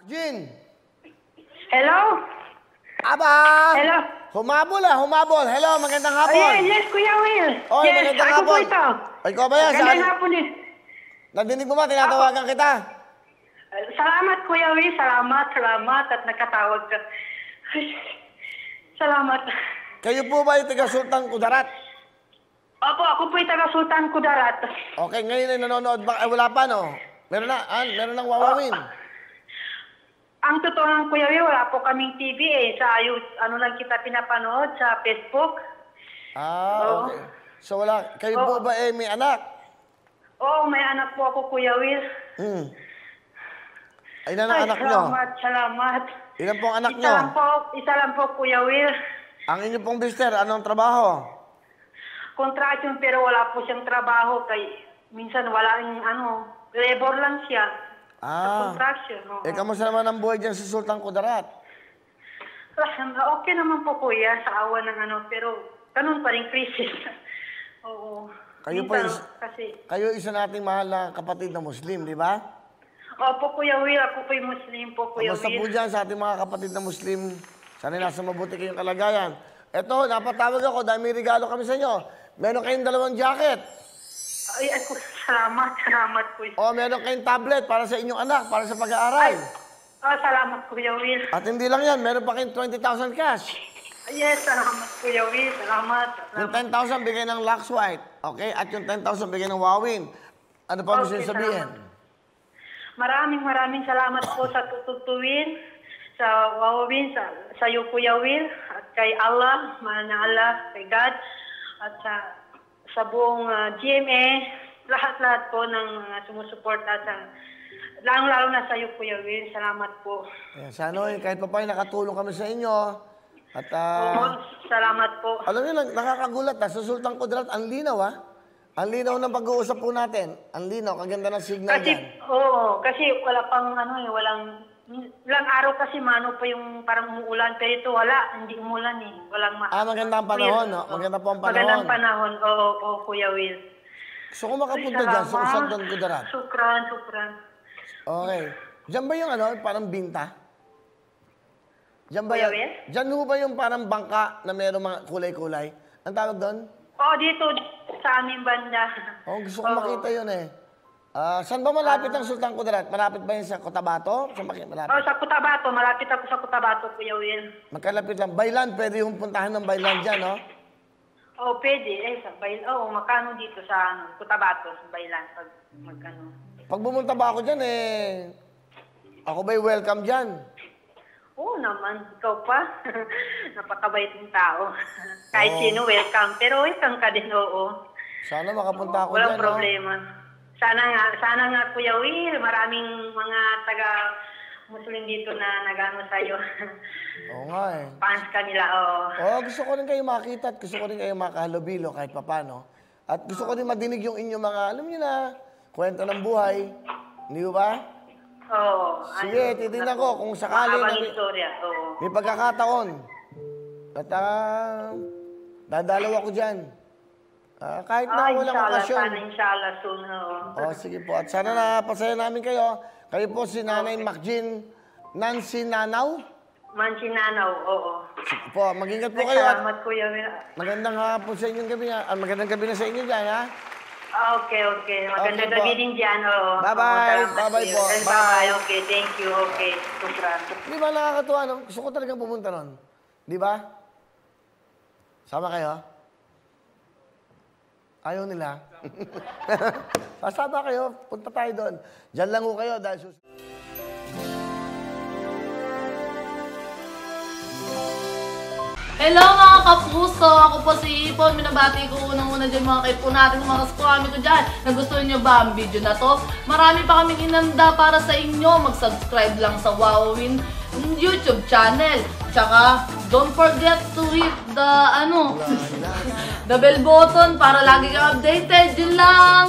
Jean! Hello? Aba! Hello? Humabol humabol. Hello, magandang hapon. Yes, Kuya Will. Oy, yes, magandang ako hapon. po ito. Ikaw ba yan? Magandang hapon eh. Nadinig mo ba? Tinatawagan kita. Salamat, Kuya Will. Salamat at nakatawag ka. Ay, salamat. Kayo po ba yung taga Sultan Kudarat? Opo, ako po yung taga Sultan Kudarat. Okay, ngayon ay nanonood ba? Ay, wala pa, no? Meron na, meron nang wawawin. Ang totoo ng Kuya Will, wala po kaming TV eh. Sa ano lang kita pinapanood sa Facebook. Okay. So wala, kayo po ba may anak? Oo, may anak po ako, Kuya Will. Ilan ang anak nyo? Salamat. Ilan pong anak nyo? Isa lang po, Kuya Will. Ang inyo pong mister, anong trabaho? Contraction pero wala po siyang trabaho kay minsan wala yung labor lang siya. Contraction. Kamusta naman ang buhay dyan sa Sultan Kudarat? Okay naman po kuya sa awa ng pero ganun pa rin crisis. Oo. Kayo isa nating mahal na kapatid na Muslim, di ba? Opo, Kuya Will. Ako po yung Muslim po, Kuya Will. Kamusta po dyan sa ating mga kapatid na Muslim? Sana nasa mabuti kayong kalagayan. Eto, napatawag ako dahil may regalo kami sa inyo. Meron kayong 2 jacket. Ay, salamat po. Meron kayong tablet para sa inyong anak, para sa pag-aaral. Salamat, Kuya Will. At hindi lang yan, meron pa kayong 20,000 cash. Yes, salamat, Kuya Will. Salamat. Yung 10,000 bigay ng Lux White. Okay? At yung 10,000 bigay ng Wawin. Ano pa gusto sabihin? Maraming salamat po sa tututuin, sa Wawin, sa iyo, Kuya Will, at kay Allah, mahal na Allah, kay God, at sa buong GMA, lahat-lahat po ng sumusuporta lalo na sa iyo, Kuya Will. Salamat po. Sana kahit pa nakatulong kami sa inyo. At salamat po. Alam niyo, nakakagulat sa Sultan Kudarat, ang linaw Ang linaw ng pag-uusap po natin. Ang linaw, kaganda ng signal dyan. Kasi wala pang ilang araw kasi mano pa yung parang umuulan. Pero ito wala, hindi umulan eh. Maganda ang panahon, no? Maganda po ang panahon. Magandang panahon, oo, Kuya Will. Gusto ko makapunta dyan sa Sultan Kudarat. Sukran. Okay. Diyan ba yung parang binta? Diyan ba Kuya Will? Diyan ba yung parang bangka na mayroong mga kulay-kulay? Ang tawag doon? Dito sa aming banda. Gusto ko makita yun eh. Saan ba malapit ang Sultan Kudarat? Malapit ba yun sa Cotabato? Malapit? Sa Cotabato. Malapit ako sa Cotabato, Kuya Will. Magkalapit lang. Baylan, pwede yung puntahan ng Baylan dyan, no? Pwede. Sa Baylan. Makano dito sa Cotabato, sa Baylan. Pag bumunta ba ako dyan, ako ba'y welcome dyan? Oo naman, ikaw pa. Napakabait ng tao. Kahit sino, welcome. Pero welcome ka din, oo. Sana makapunta ako walang dyan, problema. Sana nga, Kuya Will, maraming mga taga-Muslim dito na nag-ano sa'yo. Oo nga Fans ka nila, gusto ko rin kayo makita at gusto ko rin kayo makahalubilo kahit papano. At gusto ko rin madinig yung inyong mga, alam niyo na, kwento ng buhay. Hindi ba? Sige, titignan ko kung sakali may pagkakataon. At dadalaw ako dyan. Kahit na walang okasyon. Inshallah soon. Sige po. At sana napasaya namin kayo. Kayo po si Nanay Macjean Nancy Nanaw? Nancy Nanaw, oo. Sige po. Mag-ingat po kayo. Salamat, Kuya Will. Magandang hapon sa inyong gabi. Magandang gabi na sa inyo dyan, ha? Okay. Magandang gabi din dyan, oo. Bye-bye. Bye-bye po. Bye. Okay, thank you. Okay. Sukran. Di ba nakakatuwa, no? Gusto ko talagang pumunta nun. Di ba? Sama kayo? Ayaw nila. Sasama kayo. Punta tayo doon. Diyan lang ho kayo dahil Hello mga kapuso! Ako po si Ipon. Minabati ko unang-una dyan mga kaipo natin, mga kaskwami ko dyan. Nagustuhan nyo ba ang video na to? Marami pa kaming inanda para sa inyo. Mag-subscribe lang sa Wawin YouTube channel. Tsaka, don't forget to hit the, the bell button para lagi kang updated. Yun lang!